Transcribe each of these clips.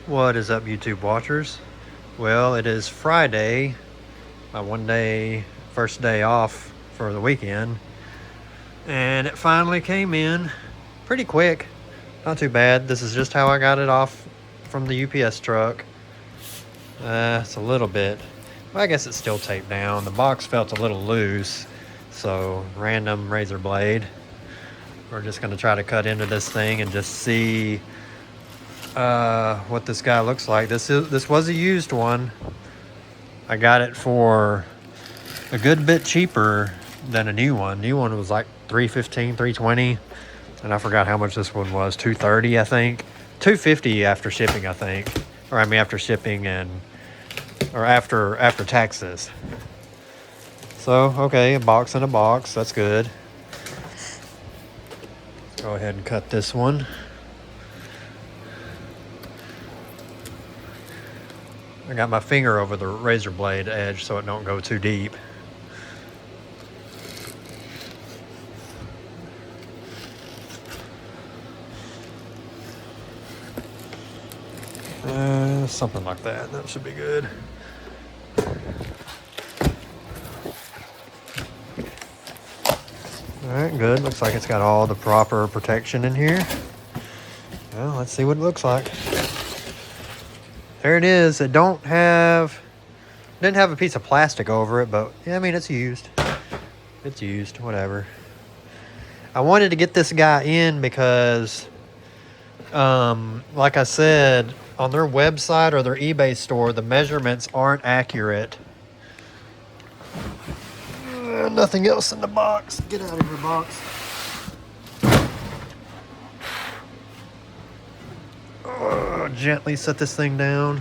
What is up, YouTube watchers? Well, it is Friday, my first day off for the weekend, and it finally came in pretty quick. Not too bad. This is just how I got it off from the UPS truck. It's a little bit, well, I guess it's still taped down. The box felt a little loose, so random razor blade. We're just going to try to cut into this thing and just see what this guy looks like. This was a used one. I got it for a good bit cheaper than a new one. New one was like $315, $320, and I forgot how much this one was. $230, I think. $250 after shipping, I think. Or I mean after shipping or after taxes. So okay, a box in a box. That's good. Let's go ahead and cut this one. I got my finger over the razor blade edge so it don't go too deep. Something like that. That should be good. Alright, good. Looks like it's got all the proper protection in here. Well, let's see what it looks like. There it is. It didn't have a piece of plastic over it, but yeah, I mean, it's used. It's used, whatever. I wanted to get this guy in because, like I said, on their website or their eBay store, the measurements aren't accurate. Nothing else in the box. Get out of your box. Gently set this thing down.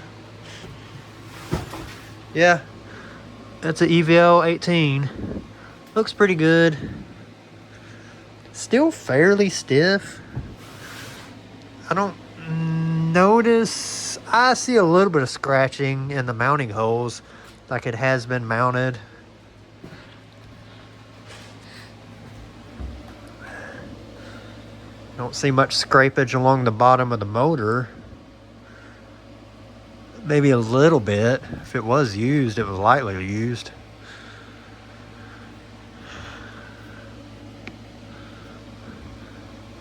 Yeah, that's an EVL 18. Looks pretty good. Still fairly stiff. I don't notice. I see a little bit of scratching in the mounting holes, like it has been mounted. Don't see much scrapage along the bottom of the motor. Maybe a little bit. If it was used, it was lightly used.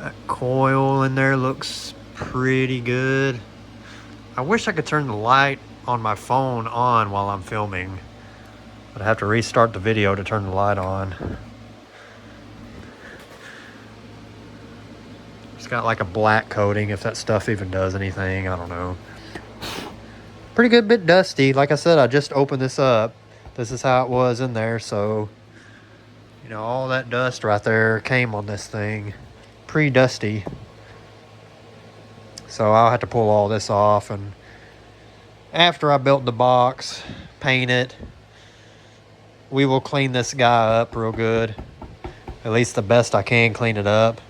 That coil in there looks pretty good. I wish I could turn the light on my phone on while I'm filming, but I have to restart the video to turn the light on. It's got like a black coating, if that stuff even does anything. I don't know. Pretty good bit dusty. Like I said, I just opened this up. This is how it was in there. So, you know, all that dust right there came on this thing. Pretty dusty. So I'll have to pull all this off. And after I built the box, paint it, we will clean this guy up real good. At least the best I can clean it up.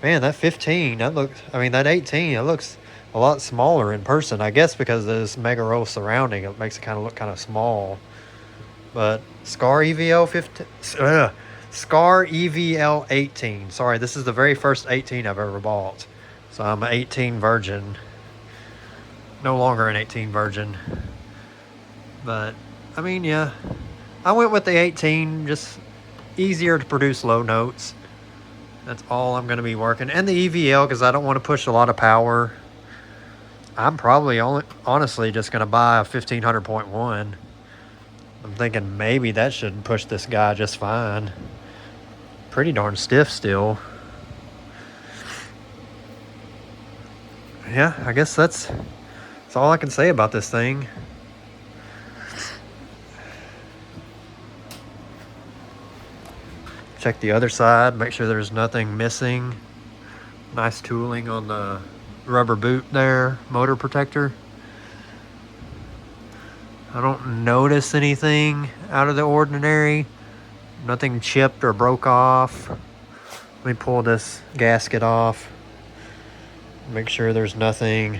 Man, that 15, that 18, it looks a lot smaller in person. I guess because of this mega roll surrounding, it makes it kind of look kind of small. But Skar EVL 18. Sorry, this is the very first 18 I've ever bought. So I'm an 18 virgin. No longer an 18 virgin. But, I mean, yeah. I went with the 18, just easier to produce low notes. That's all I'm going to be working. And the EVL, because I don't want to push a lot of power. I'm probably honestly just going to buy a 1500.1. I'm thinking maybe that should push this guy just fine. Pretty darn stiff still. Yeah, I guess that's all I can say about this thing. Check the other side, make sure there's nothing missing. Nice tooling on the rubber boot there, motor protector. I don't notice anything out of the ordinary. Nothing chipped or broke off. Let me pull this gasket off. Make sure there's nothing,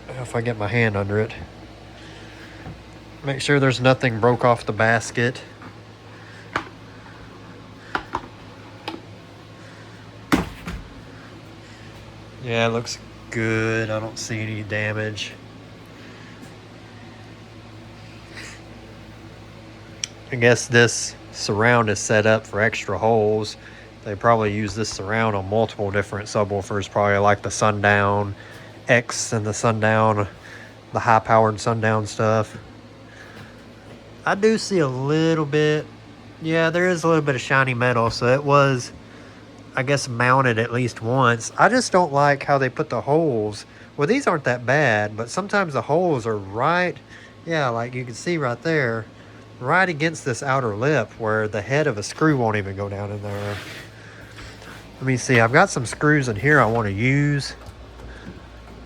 if I get my hand under it. Make sure there's nothing broke off the basket. Yeah, it looks good. I don't see any damage. I guess this surround is set up for extra holes. They probably use this surround on multiple different subwoofers, probably like the Sundown X and the Sundown, the high-powered Sundown stuff. I do see a little bit. Yeah, there is a little bit of shiny metal, so it was, I guess, mounted at least once. I just don't like how they put the holes. Well, these aren't that bad, but sometimes the holes are right, yeah, like you can see right there, right against this outer lip where the head of a screw won't even go down in there. Let me see, I've got some screws in here I want to use.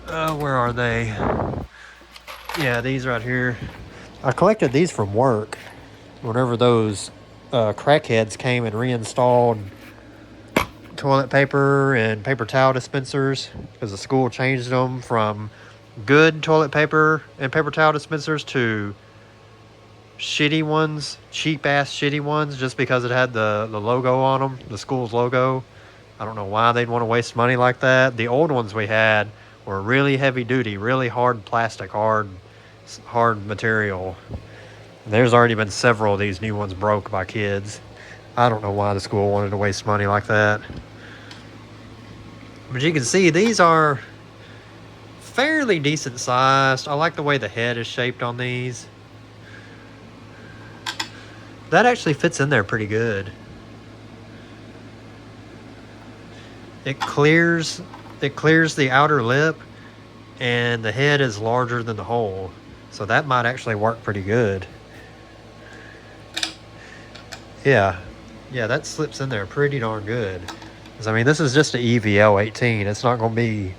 Where are they? Yeah, these right here. I collected these from work whenever those crackheads came and reinstalled toilet paper and paper towel dispensers, because the school changed them from good toilet paper and paper towel dispensers to shitty ones, cheap ass shitty ones, just because it had the logo on them, the school's logo. I don't know why they'd want to waste money like that. The old ones we had were really heavy duty, really hard plastic, hard material. There's already been several of these new ones broke by kids. I don't know why the school wanted to waste money like that. But you can see these are fairly decent sized. I like the way the head is shaped on these. That actually fits in there pretty good. It clears the outer lip, and the head is larger than the hole. So that might actually work pretty good. Yeah, that slips in there pretty darn good. 'Cause, I mean, this is just an EVL 18. It's not going to be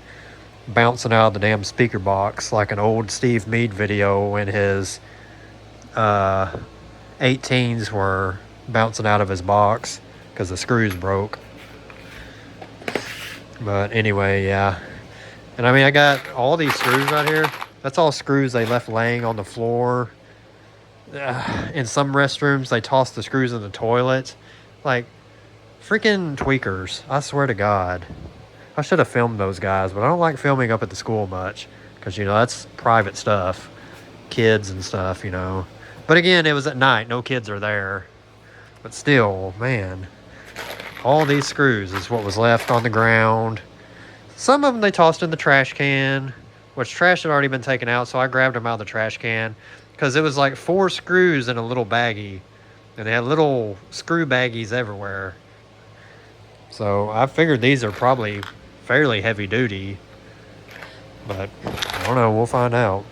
bouncing out of the damn speaker box like an old Steve Meade video when his 18s were bouncing out of his box because the screws broke. But anyway, yeah. And I mean, I got all these screws right here. That's all screws they left laying on the floor. In some restrooms, they toss the screws in the toilet. Like, freaking tweakers. I swear to God. I should have filmed those guys, but I don't like filming up at the school much. Because, you know, that's private stuff. Kids and stuff, you know. But again, it was at night. No kids are there. But still, man. All these screws is what was left on the ground. Some of them they tossed in the trash can, which trash had already been taken out, so I grabbed them out of the trash can. Because it was like 4 screws in a little baggie. And they had little screw baggies everywhere. So I figured these are probably fairly heavy duty. But I don't know, we'll find out.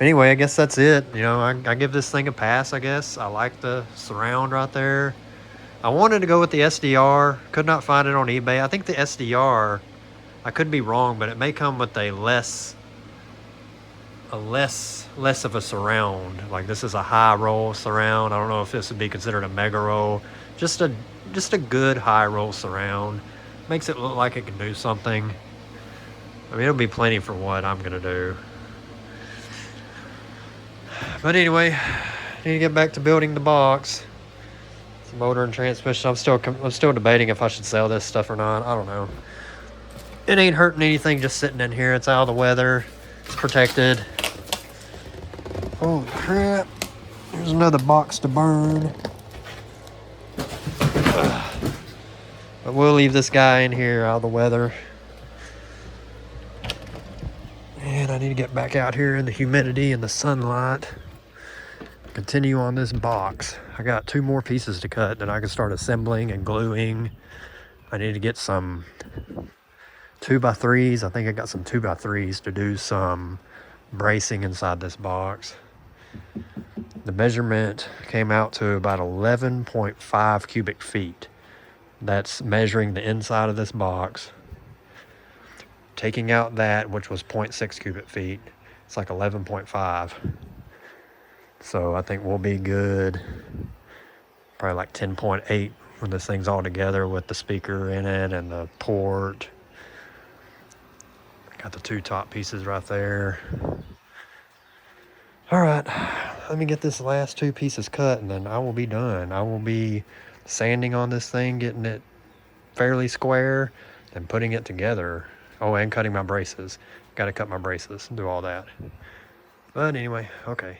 Anyway, I guess that's it. You know, I give this thing a pass, I guess. I like the surround right there. I wanted to go with the SDR. Could not find it on eBay. I think the SDR, I could be wrong, but it may come with a less of a surround. Like, this is a high roll surround. I don't know if this would be considered a mega roll. Just a good high roll surround. Makes it look like it can do something. I mean, it'll be plenty for what I'm gonna do. But anyway, I need to get back to building the box. It's motor and transmission. I'm still debating if I should sell this stuff or not. I don't know. It ain't hurting anything just sitting in here. It's out of the weather. It's protected. Holy crap. There's another box to burn. But we'll leave this guy in here out of the weather. And I need to get back out here in the humidity and the sunlight. Continue on this box. I got 2 more pieces to cut, then I can start assembling and gluing. I need to get some 2x3s. I think I got some 2x3s to do some bracing inside this box. The measurement came out to about 11.5 cubic feet. That's measuring the inside of this box. Taking out that, which was 0.6 cubic feet, it's like 11.5. So I think we'll be good. Probably like 10.8 when this thing's all together with the speaker in it and the port. Got the 2 top pieces right there. All right, let me get this last 2 pieces cut and then I will be done. I will be sanding on this thing, getting it fairly square, and putting it together. Oh, and cutting my braces. Got to cut my braces and do all that. But anyway, okay.